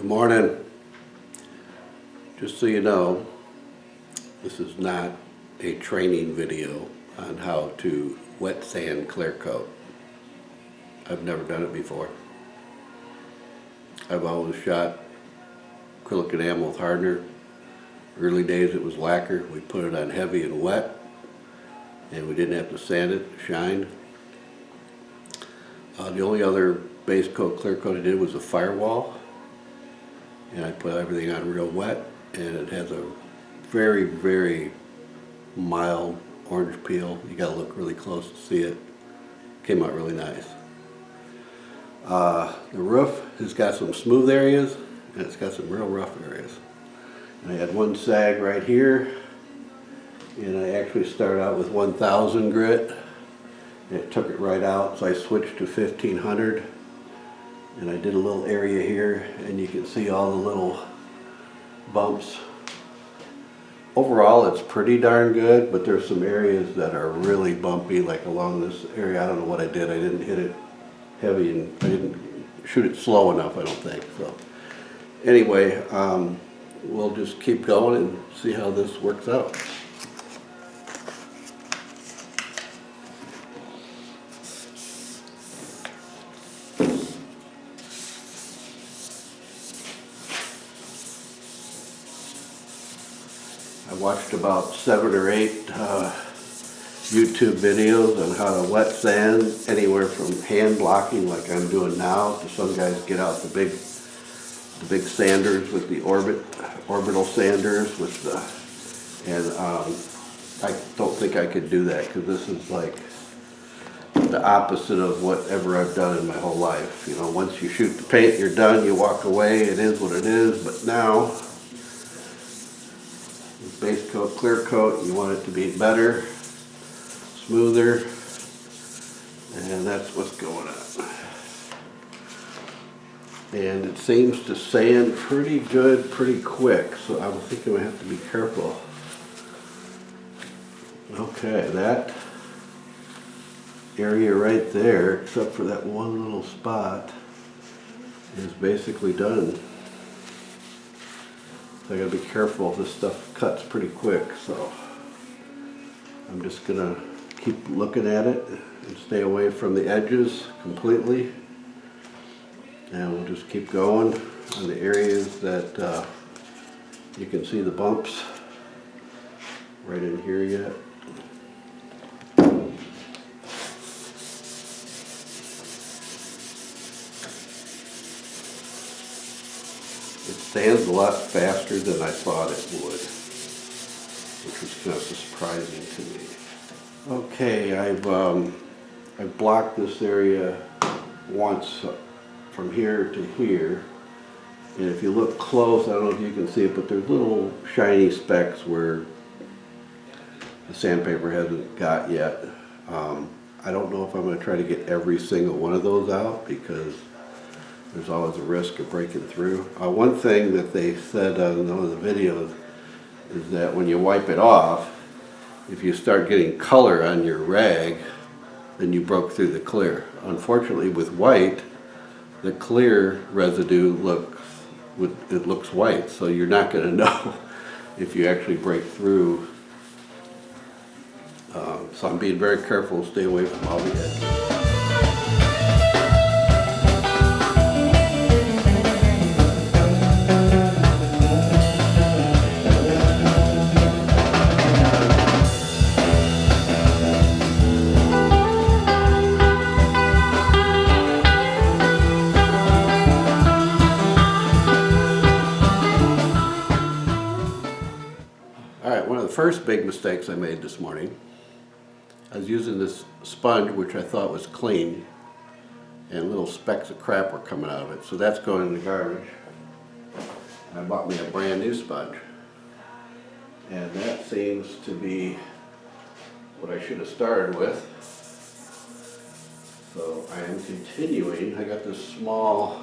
Good morning. Just so you know, this is not a training video on how to wet sand clear coat. I've never done it before. I've always shot acrylic enamel with hardener. Early days it was lacquer. We put it on heavy and wet, and we didn't have to sand it, shine. The only other base coat, clear coat I did was a firewall, and I put everything on real wet, and it has a very, very mild orange peel. You gotta look really close to see it. Came out really nice. The roof has got some smooth areas, and it's got some real rough areas. And I had one sag right here, and I actually started out with 1000 grit, and it took it right out, so I switched to 1500, and I did a little area here, and you can see all the little bumps. Overall, it's pretty darn good, but there's some areas that are really bumpy, like along this area. I don't know what I did. I didn't hit it heavy, and I didn't shoot it slow enough, I don't think. So anyway, we'll just keep going and see how this works out. I watched about 7 or 8 YouTube videos on how to wet sand, anywhere from hand blocking like I'm doing now, to some guys get out the big sanders with the orbital sanders with the, and I don't think I could do that, because this is like the opposite of whatever I've done in my whole life. You know, once you shoot the paint, you're done, you walk away, it is what it is. But now, base coat, clear coat, you want it to be better, smoother, and that's what's going on. And it seems to sand pretty good, pretty quick, so I'm thinking I have to be careful. Okay, that area right there, except for that one little spot, is basically done. So I gotta be careful. This stuff cuts pretty quick, so I'm just gonna keep looking at it and stay away from the edges completely. And we'll just keep going on the areas that you can see the bumps right in here yet. It sands a lot faster than I thought it would, which was kind of surprising to me. Okay, I've blocked this area once from here to here, and if you look close, I don't know if you can see it, but there's little shiny specks where the sandpaper hasn't got yet. I don't know if I'm going to try to get every single one of those out, because there's always a risk of breaking through. One thing that they said on one of the videos is that when you wipe it off, if you start getting color on your rag, then you broke through the clear. Unfortunately, with white, the clear residue looks white, so you're not going to know if you actually break through. So I'm being very careful to stay away from all the edges. One of the first big mistakes I made this morning, I was using this sponge, which I thought was clean, and little specks of crap were coming out of it, so that's going in the garbage. And I bought me a brand new sponge, and that seems to be what I should have started with. So I am continuing. I got this small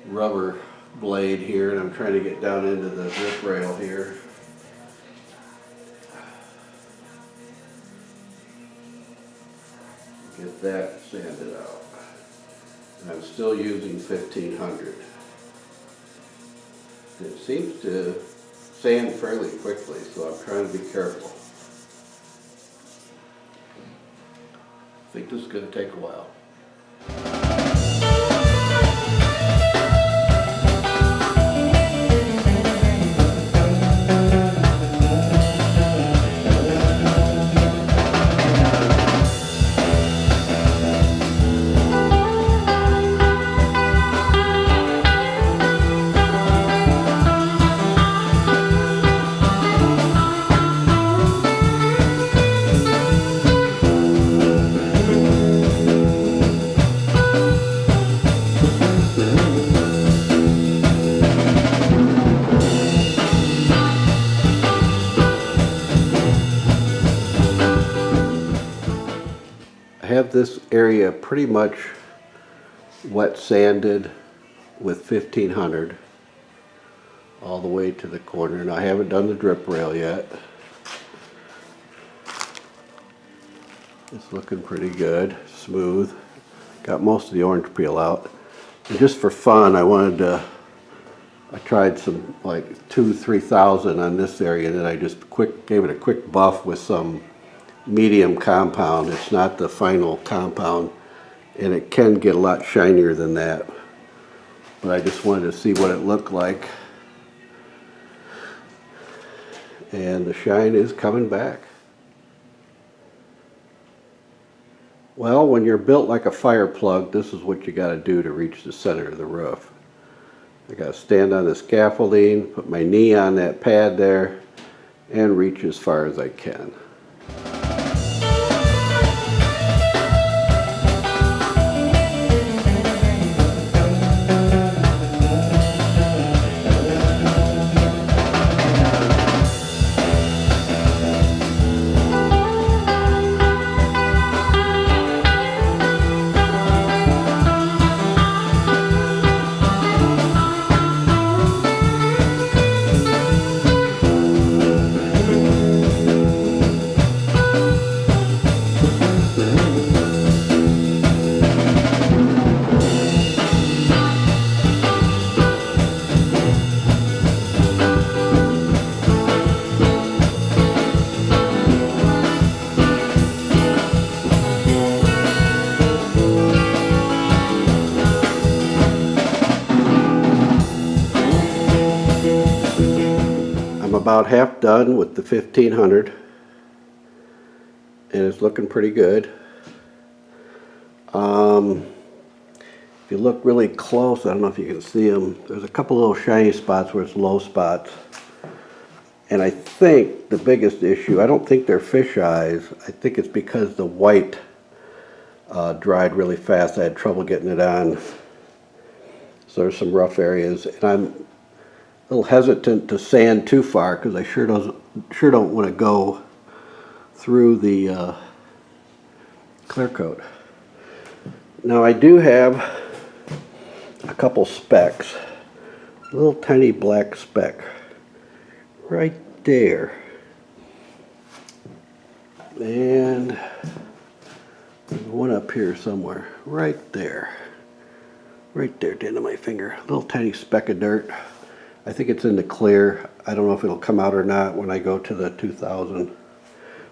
rubber blade here, and I'm trying to get down into the grip rail here. Get that sanded out. And I'm still using 1500. It seems to sand fairly quickly, so I'm trying to be careful. I think this is going to take a while. I have this area pretty much wet sanded with 1500 all the way to the corner, and I haven't done the drip rail yet. It's looking pretty good, smooth. Got most of the orange peel out. And just for fun, I tried some like 2,000-3,000 on this area, and then I just gave it a quick buff with some medium compound. It's not the final compound, and it can get a lot shinier than that, but I just wanted to see what it looked like, and the shine is coming back. Well, when you're built like a fire plug, this is what you got to do to reach the center of the roof. I got to stand on the scaffolding, put my knee on that pad there, and reach as far as I can. About half done with the 1500, and it's looking pretty good. If you look really close, I don't know if you can see them, there's a couple little shiny spots where it's low spots, and I think the biggest issue, I don't think they're fish eyes, I think it's because the white dried really fast. I had trouble getting it on, so there's some rough areas, and I'm a little hesitant to sand too far because I sure don't want to go through the clear coat. Now I do have a couple specks, a little tiny black speck right there, and there's one up here somewhere, right there at the end of my finger, a little tiny speck of dirt. I think it's in the clear. I don't know if it'll come out or not when I go to the 2000.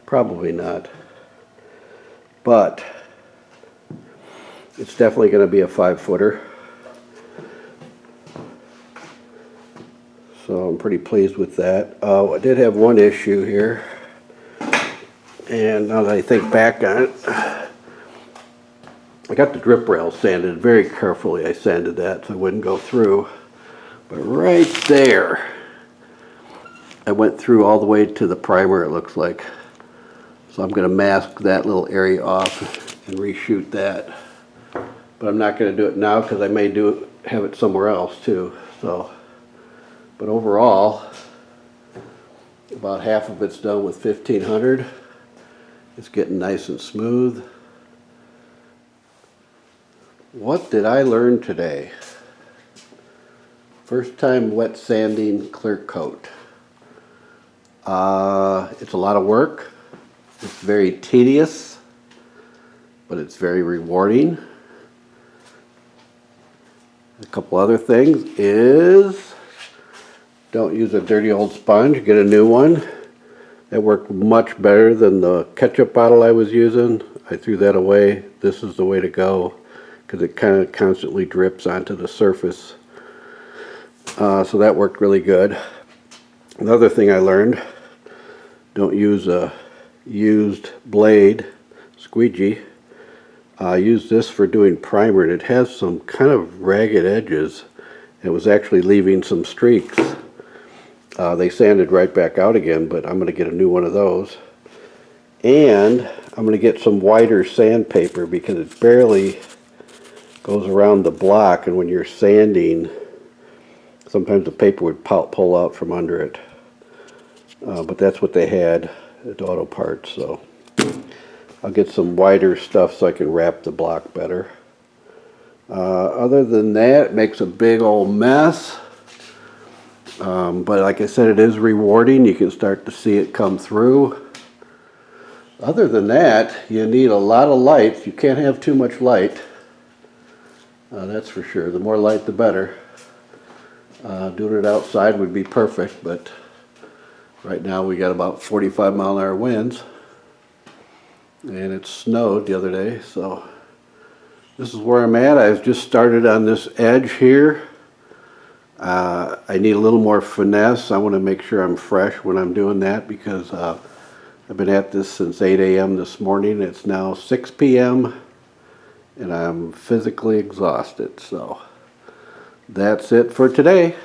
Probably not. But it's definitely going to be a 5-footer. So I'm pretty pleased with that. I did have one issue here. And now that I think back on it, I got the drip rail sanded very carefully. I sanded that so it wouldn't go through. But right there, I went through all the way to the primer, it looks like. So I'm going to mask that little area off and reshoot that. But I'm not going to do it now because I may have it somewhere else too. So, but overall, about half of it's done with 1500. It's getting nice and smooth. What did I learn today? First time wet sanding clear coat. It's a lot of work. It's very tedious, but it's very rewarding. A couple other things is Don't use a dirty old sponge, get a new one. That worked much better than the ketchup bottle I was using. I threw that away. This is the way to go because it kind of constantly drips onto the surface. So that worked really good. Another thing I learned, don't use a used blade squeegee. Use this for doing primer, and it has some kind of ragged edges. It was actually leaving some streaks. They sanded right back out again, but I'm going to get a new one of those. And I'm going to get some wider sandpaper because it barely goes around the block, and when you're sanding, sometimes the paper would pull out from under it. But that's what they had at Auto Parts, so I'll get some wider stuff so I can wrap the block better. Other than that, it makes a big old mess. But like I said, it is rewarding. You can start to see it come through. Other than that, you need a lot of light. You can't have too much light. That's for sure. The more light, the better. Doing it outside would be perfect, but right now we got about 45-mile-an-hour winds. And it snowed the other day, so this is where I'm at. I've just started on this edge here. I need a little more finesse. I want to make sure I'm fresh when I'm doing that because I've been at this since 8 a.m. this morning. It's now 6 p.m. and I'm physically exhausted. So that's it for today.